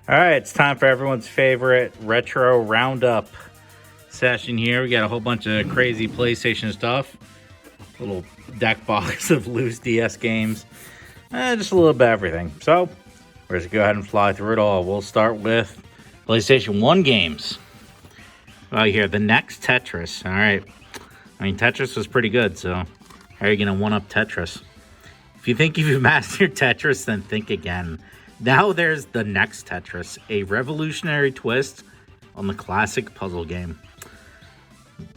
All right, it's time for everyone's favorite retro roundup session here. We got a whole bunch of crazy PlayStation stuff, little deck box of loose DS games, just a little bit of everything. So we're just go ahead and fly through it all. We'll start with PlayStation 1 games. Well, here, the next Tetris. All right. I mean, Tetris was pretty good, so how are you going to one-up Tetris? If you think you've mastered Tetris, then think again. Now there's the next Tetris, a revolutionary twist on the classic puzzle game.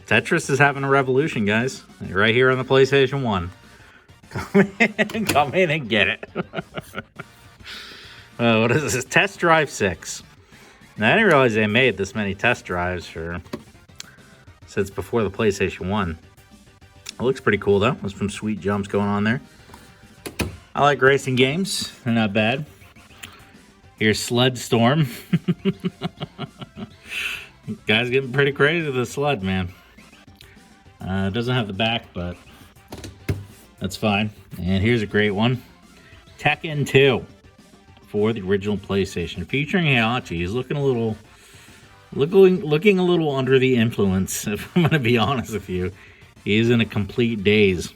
Tetris is having a revolution, guys. Right here on the PlayStation 1. Come in and get it. What is this? Test Drive 6. Now, I didn't realize they made this many test drives since before the PlayStation 1. It looks pretty cool, though. There's some sweet jumps going on there. I like racing games. They're not bad. Here's Sled Storm. Guy's getting pretty crazy with the sled, man. It doesn't have the back, but that's fine. And here's a great one. Tekken 2 for the original PlayStation, featuring Heihachi. He's looking a little under the influence, if I'm going to be honest with you. He's in a complete daze.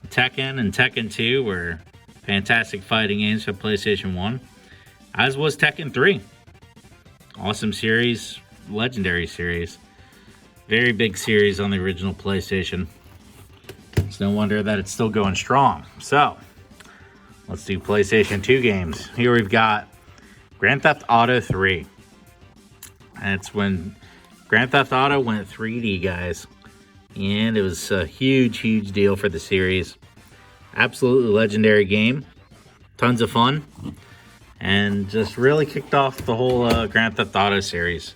Tekken and Tekken 2 were fantastic fighting games for PlayStation 1. As was Tekken 3. Awesome series, legendary series. Very big series on the original PlayStation. It's no wonder that it's still going strong. So, let's do PlayStation 2 games. Here we've got Grand Theft Auto 3. That's when Grand Theft Auto went 3D, guys. And it was a huge, huge deal for the series. Absolutely legendary game. Tons of fun. And just really kicked off the whole Grand Theft Auto series.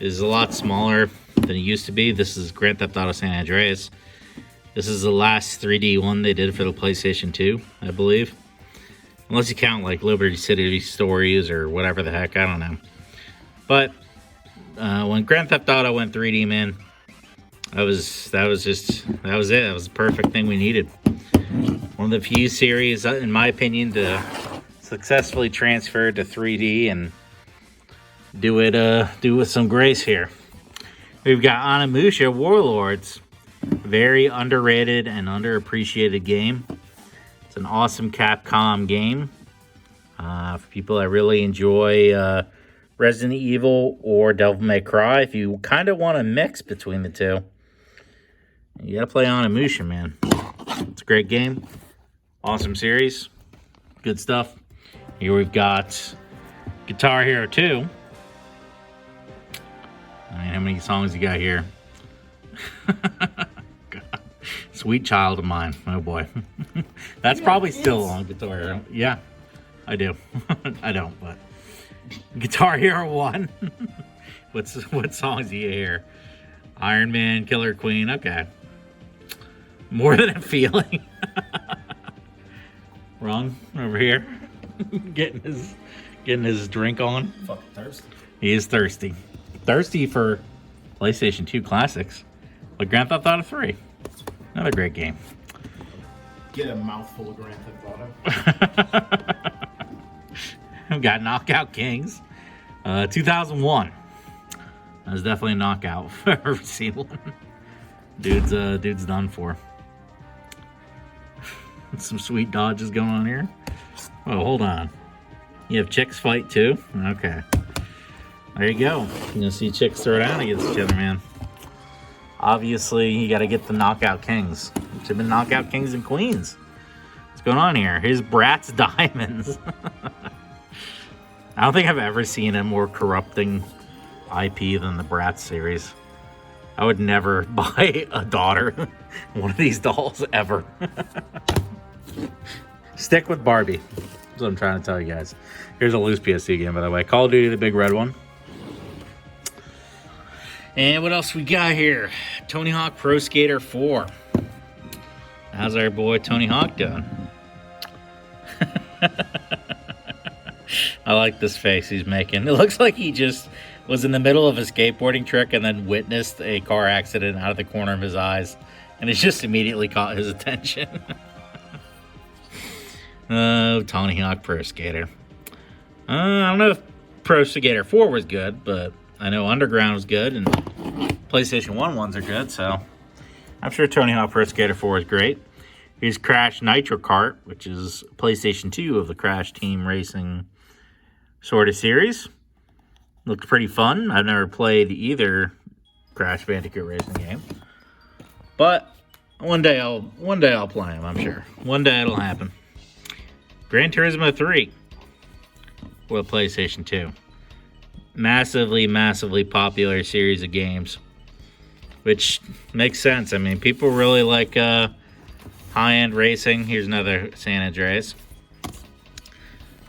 It is a lot smaller than it used to be. This is Grand Theft Auto San Andreas. This is the last 3D one they did for the PlayStation 2, I believe. Unless you count like Liberty City Stories or whatever the heck, I don't know. But when Grand Theft Auto went 3D, man, that was it. That was the perfect thing we needed. One of the few series, in my opinion, to successfully transfer to 3D and do it with some grace here. We've got Onimusha Warlords. Very underrated and underappreciated game. It's an awesome Capcom game. For people that really enjoy Resident Evil or Devil May Cry, if you kind of want to mix between the two, you gotta play Onimusha, man. It's a great game. Awesome series. Good stuff. Here we've got Guitar Hero 2. I mean, how many songs you got here? Sweet Child of Mine. Oh boy. That's probably still on Guitar Hero. Yeah, I do. I don't, but Guitar Hero 1. What songs do you hear? Iron Man, Killer Queen. Okay. More Than a Feeling. Ron over here. getting his drink on. Fucking thirsty. He is thirsty. Thirsty for PlayStation 2 classics. Like Grand Theft Auto 3. Another great game. Get a mouthful of Grand Theft Auto. We've got Knockout Kings. 2001. That was definitely a knockout if I've ever seen one. Dude's done for. Some sweet dodges going on here. Oh, hold on. You have chicks fight too? Okay. There you go. You're gonna see chicks throw down against each other, man. Obviously, you gotta get the Knockout Kings. Should have been Knockout Kings and Queens. What's going on here? Here's Bratz Diamonds. I don't think I've ever seen a more corrupting IP than the Bratz series. I would never buy a daughter one of these dolls ever. Stick with Barbie. That's what I'm trying to tell you guys. Here's a loose PS2 game, by the way. Call of Duty, the big red one. And what else we got here? Tony Hawk Pro Skater 4. How's our boy Tony Hawk doing? I like this face he's making. It looks like he just was in the middle of a skateboarding trick and then witnessed a car accident out of the corner of his eyes. And it just immediately caught his attention. Oh, Tony Hawk Pro Skater. I don't know if Pro Skater 4 was good, but I know Underground was good, and PlayStation 1 ones are good, so I'm sure Tony Hawk Pro Skater 4 is great. Here's Crash Nitro Kart, which is PlayStation 2 of the Crash Team Racing sort of series. Looks pretty fun. I've never played either Crash Bandicoot racing game, but one day I'll play them. I'm sure one day it'll happen. Gran Turismo 3 for the PlayStation 2. Massively popular series of games, which makes sense. I mean, people really like high-end racing. Here's another San Andreas.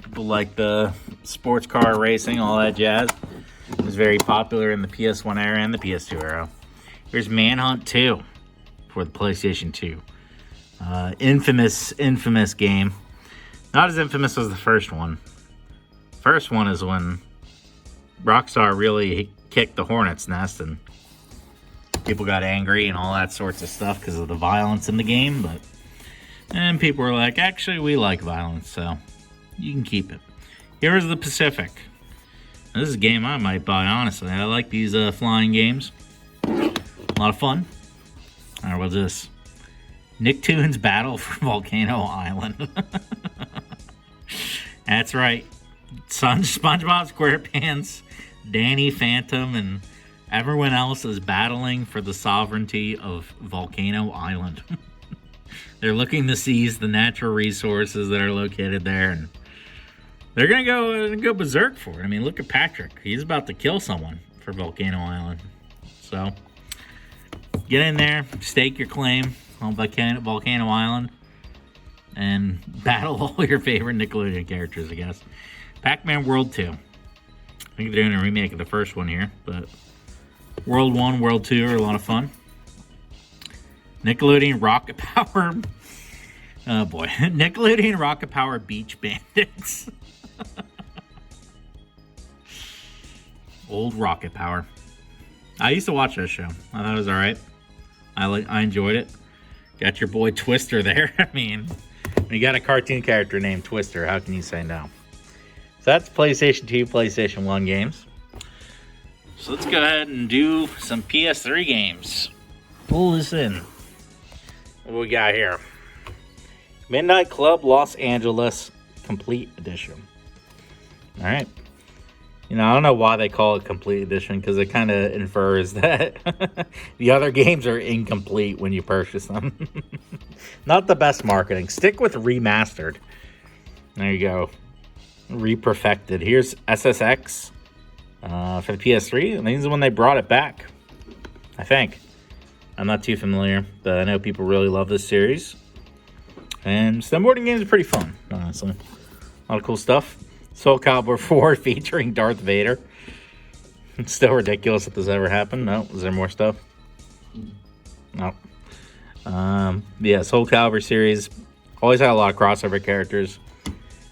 People like the sports car racing, all that jazz. It was very popular in the PS1 era and the PS2 era. Here's Manhunt 2 for the PlayStation 2. Infamous game. Not as infamous as the first one. First one is when Rockstar really kicked the hornet's nest and people got angry and all that sorts of stuff because of the violence in the game. And people were like, actually, we like violence, so you can keep it. Here's the Pacific. This is a game I might buy, honestly. I like these flying games. A lot of fun. All right, what's this? Nicktoons Battle for Volcano Island. That's right. SpongeBob SquarePants, Danny Phantom, and everyone else is battling for the sovereignty of Volcano Island. They're looking to seize the natural resources that are located there, and they're gonna go berserk for it. I mean, look at Patrick. He's about to kill someone for Volcano Island. So get in there, stake your claim on Volcano Island, and battle all your favorite Nickelodeon characters, I guess. Pac-Man World 2. I think they're doing a remake of the first one here, but World 1, World 2 are a lot of fun. Nickelodeon Rocket Power. Oh boy. Nickelodeon Rocket Power Beach Bandits. Old Rocket Power. I used to watch that show. I thought it was alright. I enjoyed it. Got your boy Twister there. I mean, when you got a cartoon character named Twister, how can you say no? So that's PlayStation 2, PlayStation 1 games. So let's go ahead and do some PS3 games. Pull this in. What do we got here? Midnight Club Los Angeles Complete Edition. All right. You know, I don't know why they call it Complete Edition, because it kind of infers that the other games are incomplete when you purchase them. Not the best marketing. Stick with Remastered. There you go. Reperfected. Here's SSX for the PS3. I think this is when they brought it back. I think. I'm not too familiar, but I know people really love this series. And snowboarding games are pretty fun, honestly. A lot of cool stuff. Soul Calibur 4 featuring Darth Vader. It's still ridiculous if this ever happened. No, is there more stuff? No. Yeah, Soul Calibur series always had a lot of crossover characters.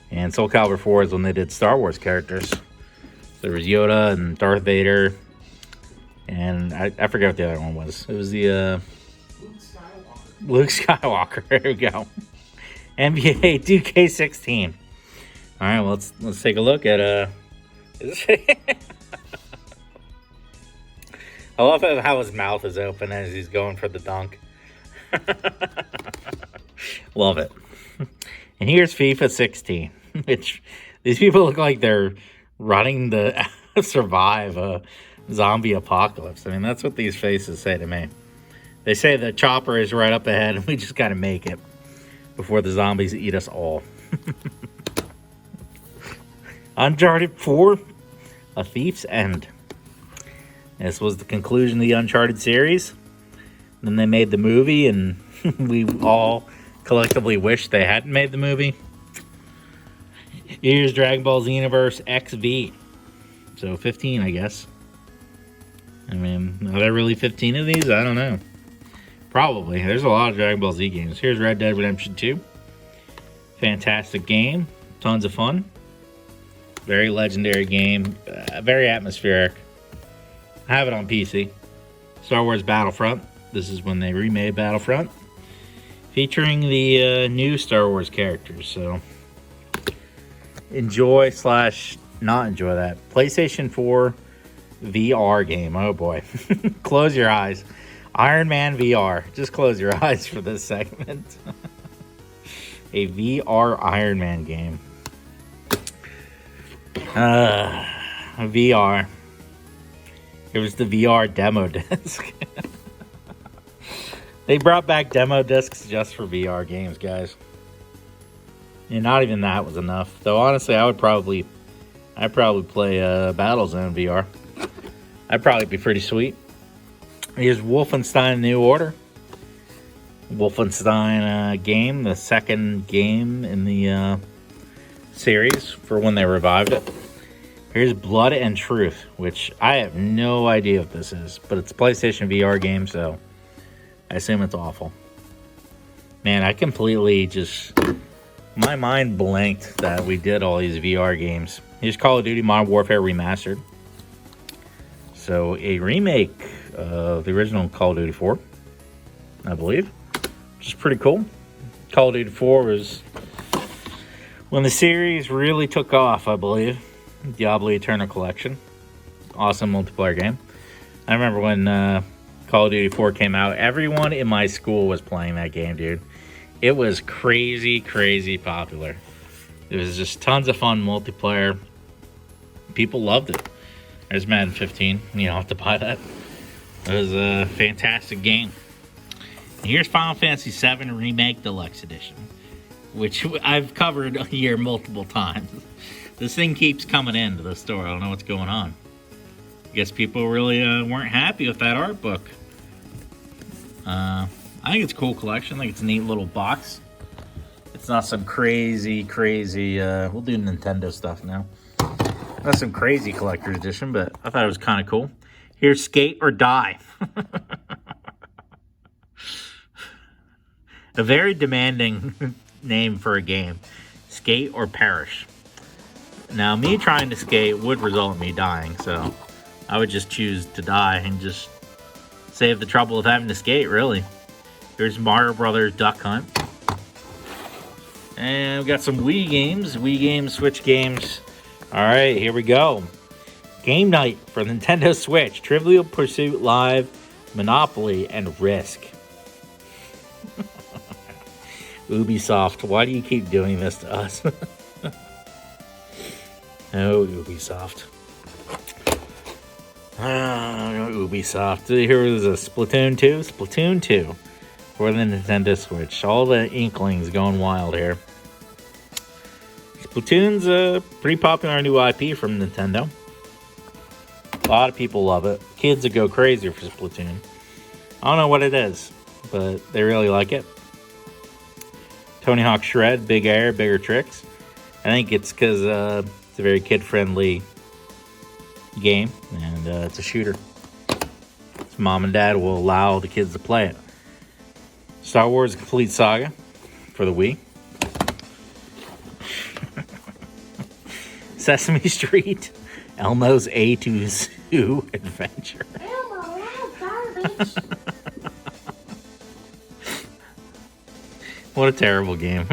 And Soul Calibur 4 is when they did Star Wars characters. There was Yoda and Darth Vader. And I forget what the other one was. It was the Luke Skywalker. There we go. NBA 2K16. All right, well, let's take a look at I love how his mouth is open as he's going for the dunk. Love it. And here's FIFA 16, which these people look like they're running to survive a zombie apocalypse. I mean, that's what these faces say to me. They say the chopper is right up ahead and we just got to make it before the zombies eat us all. Uncharted 4, A Thief's End. This was the conclusion of the Uncharted series. Then they made the movie, and we all collectively wish they hadn't made the movie. Here's Dragon Ball Z Universe XV. So 15, I guess. I mean, are there really 15 of these? I don't know. Probably. There's a lot of Dragon Ball Z games. Here's Red Dead Redemption 2. Fantastic game. Tons of fun. Very legendary game. Very atmospheric. I have it on PC. Star Wars Battlefront. This is when they remade Battlefront. Featuring the new Star Wars characters. So enjoy / not enjoy that. PlayStation 4 VR game. Oh boy. Close your eyes. Iron Man VR. Just close your eyes for this segment. A VR Iron Man game. VR. It was the VR demo disc. They brought back demo discs just for VR games, guys. And not even that was enough. Though honestly, I'd probably play Battlezone VR. That'd probably be pretty sweet. Here's Wolfenstein New Order. Wolfenstein game, the second game in the series for when they revived it. Here's Blood and Truth, which I have no idea what this is, but it's a PlayStation VR game, so I assume it's awful. Man, I completely just... my mind blanked that we did all these VR games. Here's Call of Duty Modern Warfare Remastered. So, a remake of the original Call of Duty 4, I believe, which is pretty cool. Call of Duty 4 was when the series really took off, I believe. Diablo Eternal Collection. Awesome multiplayer game. I remember when Call of Duty 4 came out, everyone in my school was playing that game, dude. It was crazy, crazy popular. It was just tons of fun multiplayer. People loved it. There's Madden 15. You don't have to buy that. It was a fantastic game. And here's Final Fantasy VII Remake Deluxe Edition, which I've covered here multiple times. This thing keeps coming into the store. I don't know what's going on. I guess people really weren't happy with that art book. I think it's a cool collection. I think it's a neat little box. It's not some crazy, we'll do Nintendo stuff now. Not some crazy collector's edition, but I thought it was kind of cool. Here's Skate or Die. A very demanding name for a game. Skate or Perish. Now, me trying to skate would result in me dying, so I would just choose to die and just save the trouble of having to skate, really. Here's Mario Brothers Duck Hunt. And we got some Wii games, Switch games. All right, here we go. Game night for Nintendo Switch. Trivial Pursuit Live, Monopoly, and Risk. Ubisoft, why do you keep doing this to us? Oh, Ubisoft. Ubisoft. Here is a Splatoon 2. Splatoon 2 for the Nintendo Switch. All the inklings going wild here. Splatoon's a pretty popular new IP from Nintendo. A lot of people love it. Kids that go crazy for Splatoon. I don't know what it is, but they really like it. Tony Hawk Shred, Big Air, Bigger Tricks. I think it's because it's a very kid-friendly game, and it's a shooter. So Mom and Dad will allow the kids to play it. Star Wars Complete Saga for the Wii. Sesame Street, Elmo's A to Zoo Adventure. Elmo, garbage. What a terrible game.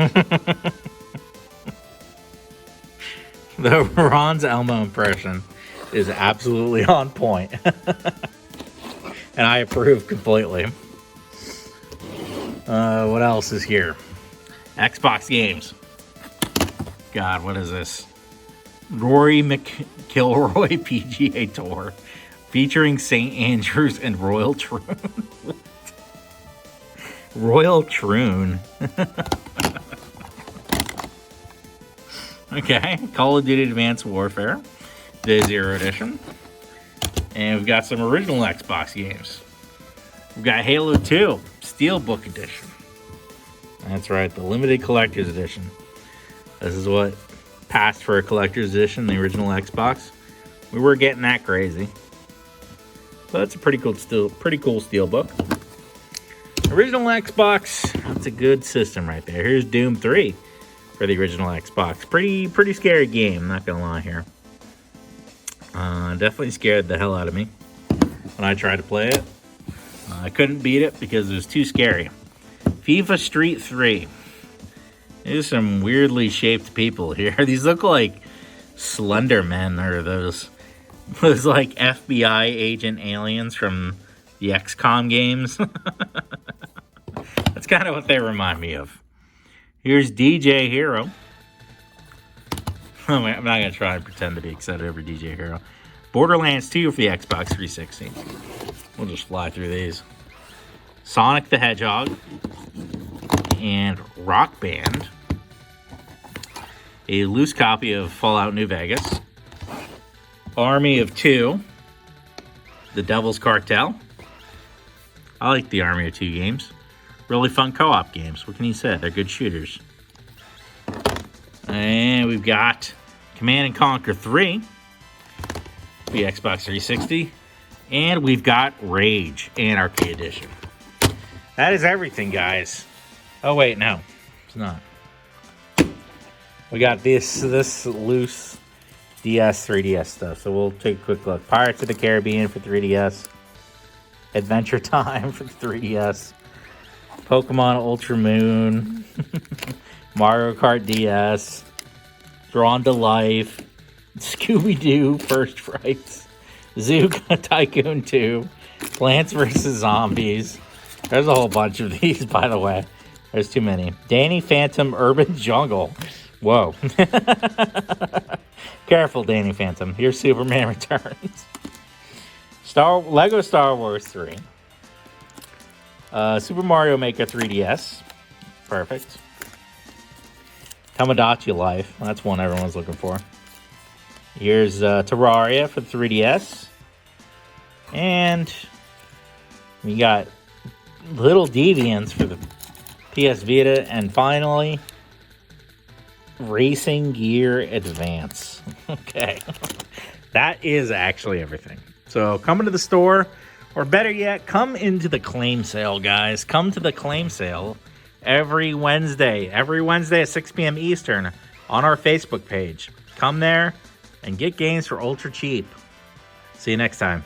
The Ron's Elmo impression is absolutely on point. And I approve completely. What else is here? Xbox games. God, what is this? Rory McIlroy PGA Tour. Featuring St. Andrews and Royal Troon. Royal Troon. Okay, Call of Duty Advanced Warfare, Day Zero Edition. And we've got some original Xbox games. We've got Halo 2, Steelbook Edition. That's right, the Limited Collector's Edition. This is what passed for a Collector's Edition, the original Xbox. We were getting that crazy. So that's a pretty cool Steelbook. Original Xbox, that's a good system right there. Here's Doom 3 for the original Xbox. Pretty scary game, not gonna lie here. Definitely scared the hell out of me when I tried to play it. I couldn't beat it because it was too scary. FIFA Street 3. There's some weirdly shaped people here. These look like Slender Men, or those like FBI agent aliens from the XCOM games. That's kind of what they remind me of. Here's DJ Hero. I'm not going to try and pretend to be excited over DJ Hero. Borderlands 2 for the Xbox 360. We'll just fly through these. Sonic the Hedgehog. And Rock Band. A loose copy of Fallout New Vegas. Army of Two. The Devil's Cartel. I like the Army of Two games. Really fun co-op games. What can you say? They're good shooters. And we've got Command & Conquer 3. The Xbox 360. And we've got Rage and Arcade Edition. That is everything, guys. Oh, wait, no. It's not. We got this loose DS, 3DS stuff. So we'll take a quick look. Pirates of the Caribbean for 3DS. Adventure Time for 3DS. Pokemon Ultra Moon. Mario Kart DS. Drawn to Life. Scooby-Doo First Frights. Zoo Tycoon 2. Plants vs. Zombies. There's a whole bunch of these, by the way. There's too many. Danny Phantom Urban Jungle. Whoa. Careful, Danny Phantom. Here's Superman Returns. Lego Star Wars 3. Super Mario Maker 3DS. Perfect. Tamagotchi Life. That's one everyone's looking for. Here's Terraria for the 3DS. And we got Little Deviants for the PS Vita. And finally, Racing Gear Advance. Okay. That is actually everything. So come into the store, or better yet, come into the claim sale, guys. Come to the claim sale every Wednesday at 6 p.m. Eastern on our Facebook page. Come there and get games for ultra cheap. See you next time.